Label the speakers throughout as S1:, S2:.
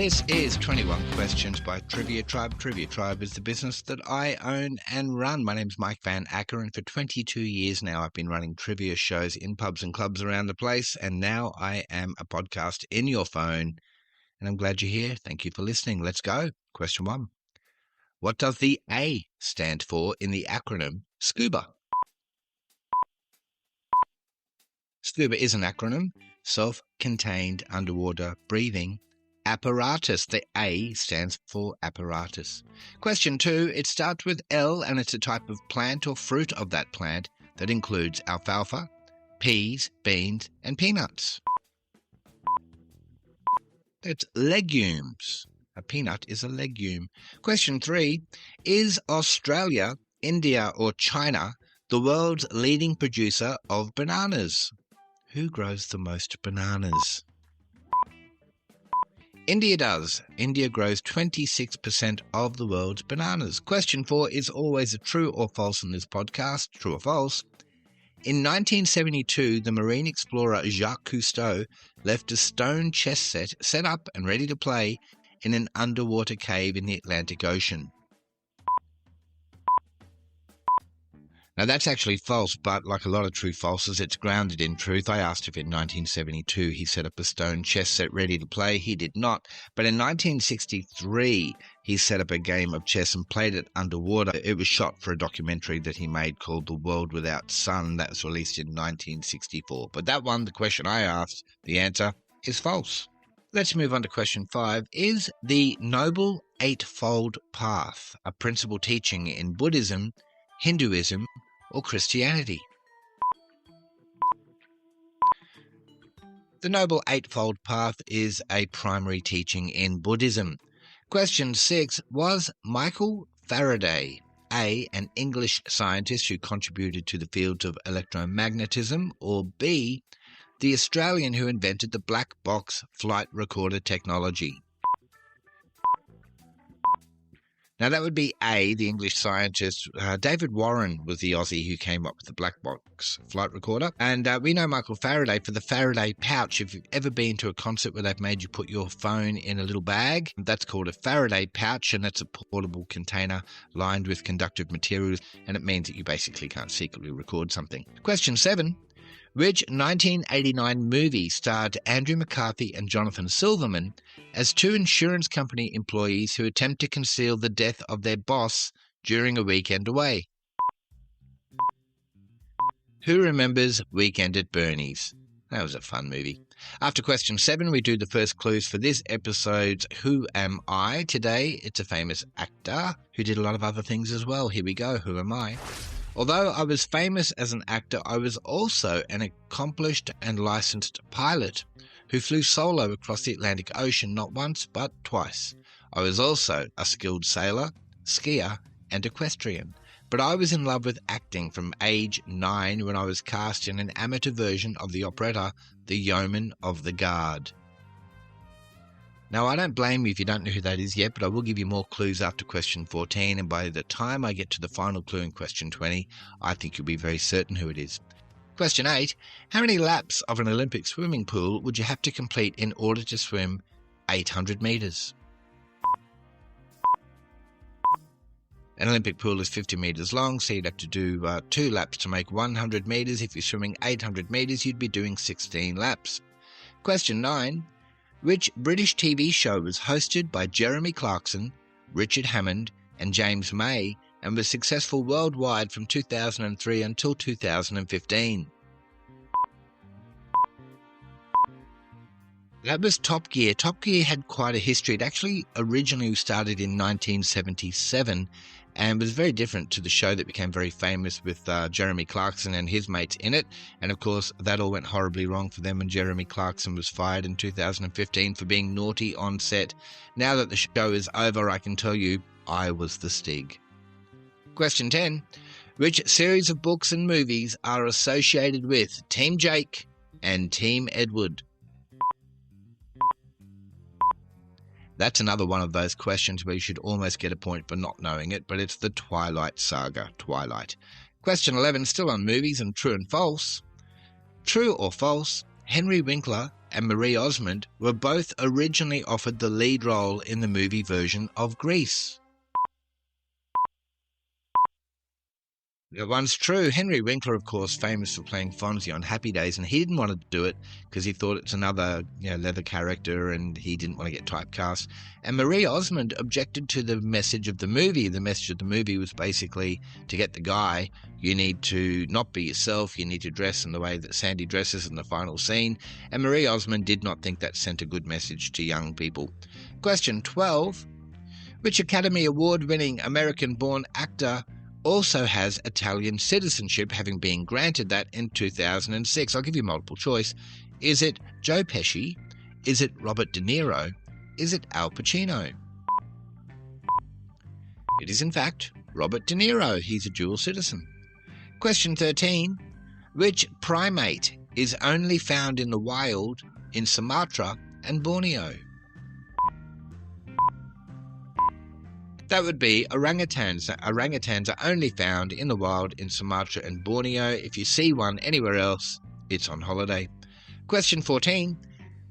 S1: This is 21 Questions by Trivia Tribe. Trivia Tribe is the business that I own and run. My name's Mike van Acker, and for 22 years now I've been running trivia shows in pubs and clubs around the place, and now I am a podcast in your phone, and I'm glad you're here. Thank you for listening. Let's go. Question 1. What does the A stand for in the acronym SCUBA? SCUBA is an acronym, Self-Contained Underwater Breathing Apparatus. The A stands for apparatus. Question 2. It starts with L, and it's a type of plant or fruit of that plant that includes alfalfa, peas, beans, and peanuts. It's legumes. A peanut is a legume. Question 3. Is Australia, India, or China the world's leading producer of bananas? Who grows the most bananas? India does. India grows 26% of the world's bananas. Question 4 is always a true or false in this podcast. True or false? In 1972, the marine explorer Jacques Cousteau left a stone chess set up and ready to play in an underwater cave in the Atlantic Ocean. Now, that's actually false, but like a lot of true falses, it's grounded in truth. I asked if in 1972 he set up a stone chess set ready to play. He did not. But in 1963, he set up a game of chess and played it underwater. It was shot for a documentary that he made called The World Without Sun. That was released in 1964. But that one, the question I asked, the answer is false. Let's move on to question 5. Is the Noble Eightfold Path a principal teaching in Buddhism, Hinduism, or Christianity? The Noble Eightfold Path is a primary teaching in Buddhism. Question 6. Was Michael Faraday, A, an English scientist who contributed to the fields of electromagnetism, or B, the Australian who invented the black box flight recorder technology? Now, that would be A, the English scientist. David Warren was the Aussie who came up with the black box flight recorder. And we know Michael Faraday for the Faraday pouch. If you've ever been to a concert where they've made you put your phone in a little bag, that's called a Faraday pouch, and that's a portable container lined with conductive materials, and it means that you basically can't secretly record something. Question 7. Which 1989 movie starred Andrew McCarthy and Jonathan Silverman as two insurance company employees who attempt to conceal the death of their boss during a weekend away? Who remembers Weekend at Bernie's? That was a fun movie. After question 7, we do the first clues for this episode's Who Am I? Today, it's a famous actor who did a lot of other things as well. Here we go. Who am I? Although I was famous as an actor, I was also an accomplished and licensed pilot who flew solo across the Atlantic Ocean not once but twice. I was also a skilled sailor, skier, and equestrian. But I was in love with acting from age 9 when I was cast in an amateur version of the operetta The Yeoman of the Guard. Now, I don't blame you if you don't know who that is yet, but I will give you more clues after question 14, and by the time I get to the final clue in question 20, I think you'll be very certain who it is. Question 8. How many laps of an Olympic swimming pool would you have to complete in order to swim 800 metres? An Olympic pool is 50 metres long, so you'd have to do 2 laps to make 100 metres. If you're swimming 800 metres, you'd be doing 16 laps. Question 9. Which British TV show was hosted by Jeremy Clarkson, Richard Hammond, and James May, and was successful worldwide from 2003 until 2015? That was Top Gear. Top Gear had quite a history. It actually originally started in 1977 and was very different to the show that became very famous with Jeremy Clarkson and his mates in it. And of course, that all went horribly wrong for them, and Jeremy Clarkson was fired in 2015 for being naughty on set. Now that the show is over, I can tell you I was the Stig. Question 10. Which series of books and movies are associated with Team Jake and Team Edward? That's another one of those questions where you should almost get a point for not knowing it, but it's the Twilight Saga, Twilight. Question 11, still on movies and true and false. True or false, Henry Winkler and Marie Osmond were both originally offered the lead role in the movie version of Grease? That one's true. Henry Winkler, of course, famous for playing Fonzie on Happy Days, and he didn't want to do it because he thought it's another leather character and he didn't want to get typecast. And Marie Osmond objected to the message of the movie. The message of the movie was basically to get the guy, you need to not be yourself, you need to dress in the way that Sandy dresses in the final scene. And Marie Osmond did not think that sent a good message to young people. Question 12. Which Academy Award-winning American-born actor also has Italian citizenship, having been granted that in 2006? I'll give you multiple choice. Is it Joe Pesci? Is it Robert De Niro? Is it Al Pacino? It is, in fact, Robert De Niro. He's a dual citizen. Question 13. Which primate is only found in the wild in Sumatra and Borneo? That would be orangutans. Orangutans are only found in the wild in Sumatra and Borneo. If you see one anywhere else, it's on holiday. Question 14.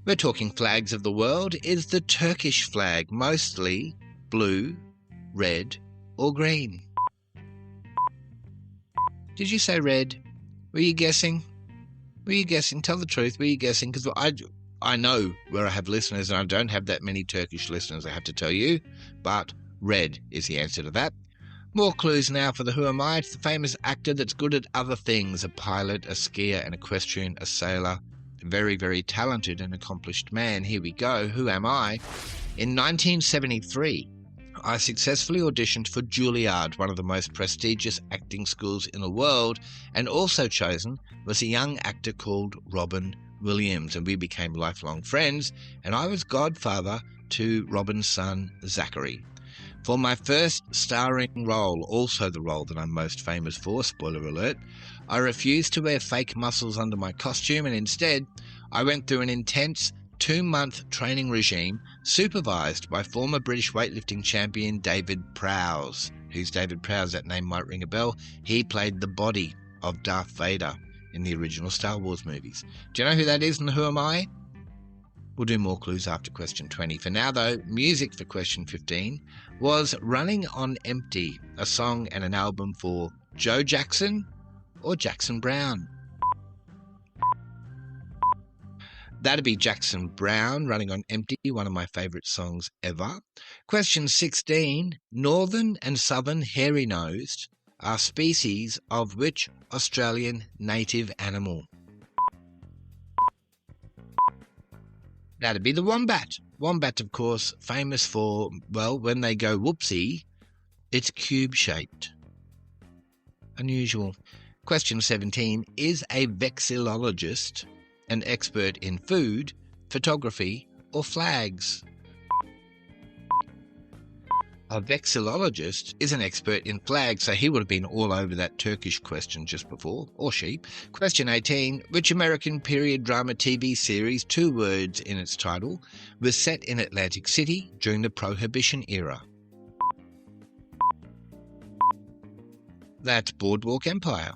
S1: We're talking flags of the world. Is the Turkish flag mostly blue, red, or green? Did you say red? Were you guessing? Were you guessing? Tell the truth. Were you guessing? Because I know where I have listeners, and I don't have that many Turkish listeners, I have to tell you. But red is the answer to that. More clues now for the Who Am I? It's the famous actor that's good at other things. A pilot, a skier, an equestrian, a sailor. Very, very talented and accomplished man. Here we go. Who am I? In 1973, I successfully auditioned for Juilliard, one of the most prestigious acting schools in the world, and also chosen was a young actor called Robin Williams, and we became lifelong friends, and I was godfather to Robin's son, Zachary. For my first starring role, also the role that I'm most famous for, spoiler alert, I refused to wear fake muscles under my costume, and instead I went through an intense 2-month training regime supervised by former British weightlifting champion David Prowse. Who's David Prowse? That name might ring a bell. He played the body of Darth Vader in the original Star Wars movies. Do you know who that is and who am I? We'll do more clues after question 20. For now, though, music for question 15 was Running on Empty, a song and an album for Joe Jackson or Jackson Browne. That'd be Jackson Browne, Running on Empty, one of my favourite songs ever. Question 16. Northern and southern hairy-nosed are species of which Australian native animal? That'd be the wombat. Wombat, of course, famous for, well, when they go whoopsie, it's cube-shaped. Unusual. Question 17. Is a vexillologist an expert in food, photography, or flags? A vexillologist is an expert in flags, so he would have been all over that Turkish question just before, or she. Question 18. Which American period drama TV series, 2 words in its title, was set in Atlantic City during the Prohibition era? That's Boardwalk Empire.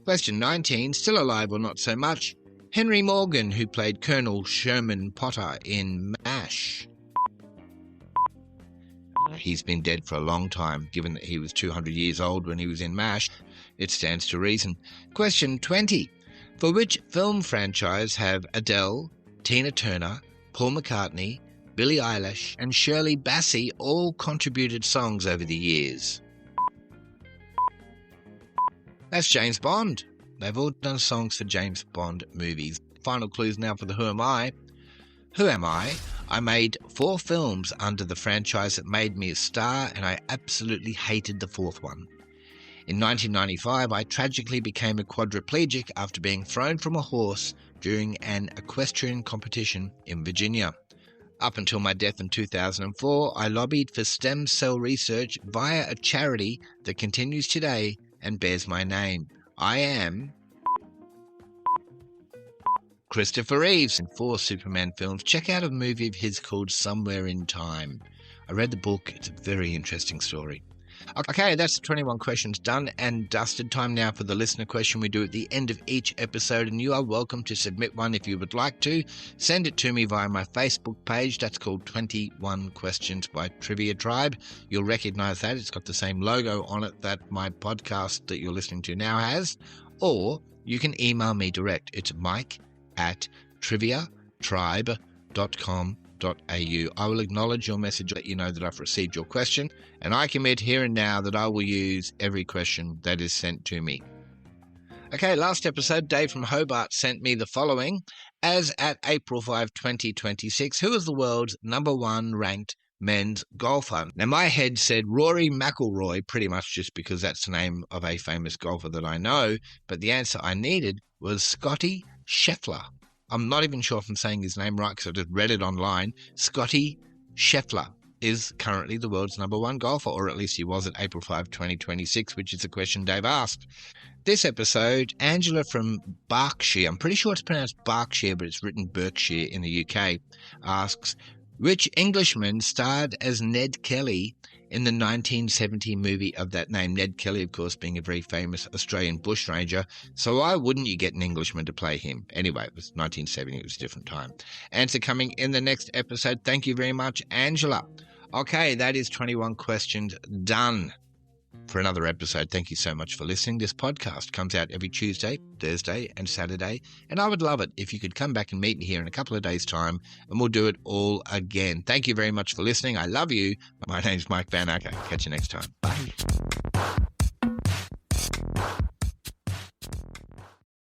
S1: Question 19. Still alive or not so much? Henry Morgan, who played Colonel Sherman Potter in MASH. He's been dead for a long time, given that he was 200 years old when he was in MASH. It stands to reason. Question 20. For which film franchise have Adele, Tina Turner, Paul McCartney, Billie Eilish and Shirley Bassey all contributed songs over the years? That's James Bond. They've all done songs for James Bond movies. Final clues now for the Who Am I? Who am I? I made 4 films under the franchise that made me a star, and I absolutely hated the 4th one. In 1995, I tragically became a quadriplegic after being thrown from a horse during an equestrian competition in Virginia. Up until my death in 2004, I lobbied for stem cell research via a charity that continues today and bears my name. I am Christopher Reeves in 4 Superman films. Check out a movie of his called Somewhere in Time. I read the book. It's a very interesting story. Okay, that's the 21 questions done and dusted. Time now for the listener question we do at the end of each episode, and you are welcome to submit one if you would like to. Send it to me via my Facebook page. That's called 21 Questions by Trivia Tribe. You'll recognize that. It's got the same logo on it that my podcast that you're listening to now has. Or you can email me direct. It's mike@triviatribe.com. I will acknowledge your message, let you know that I've received your question, and I commit here and now that I will use every question that is sent to me. Okay, last episode, Dave from Hobart sent me the following. As at April 5, 2026, who is the world's #1 ranked men's golfer? Now, my head said Rory McIlroy, pretty much just because that's the name of a famous golfer that I know, but the answer I needed was Scotty Scheffler. I'm not even sure if I'm saying his name right because I just read it online. Scotty Scheffler is currently the world's #1 golfer, or at least he was at April 5, 2026, which is the question Dave asked. This episode, Angela from Berkshire, I'm pretty sure it's pronounced Berkshire, but it's written Berkshire in the UK, asks, which Englishman starred as Ned Kelly in the 1970 movie of that name? Ned Kelly, of course, being a very famous Australian bushranger. So why wouldn't you get an Englishman to play him? Anyway, it was 1970. It was a different time. Answer coming in the next episode. Thank you very much, Angela. Okay, that is 21 questions done for another episode. Thank you so much for listening. This podcast comes out every Tuesday, Thursday, and Saturday, and I would love it if you could come back and meet me here in a couple of days' time, and we'll do it all again. Thank you very much for listening. I love you. My name's Mike van Acker. Catch you next time. Bye.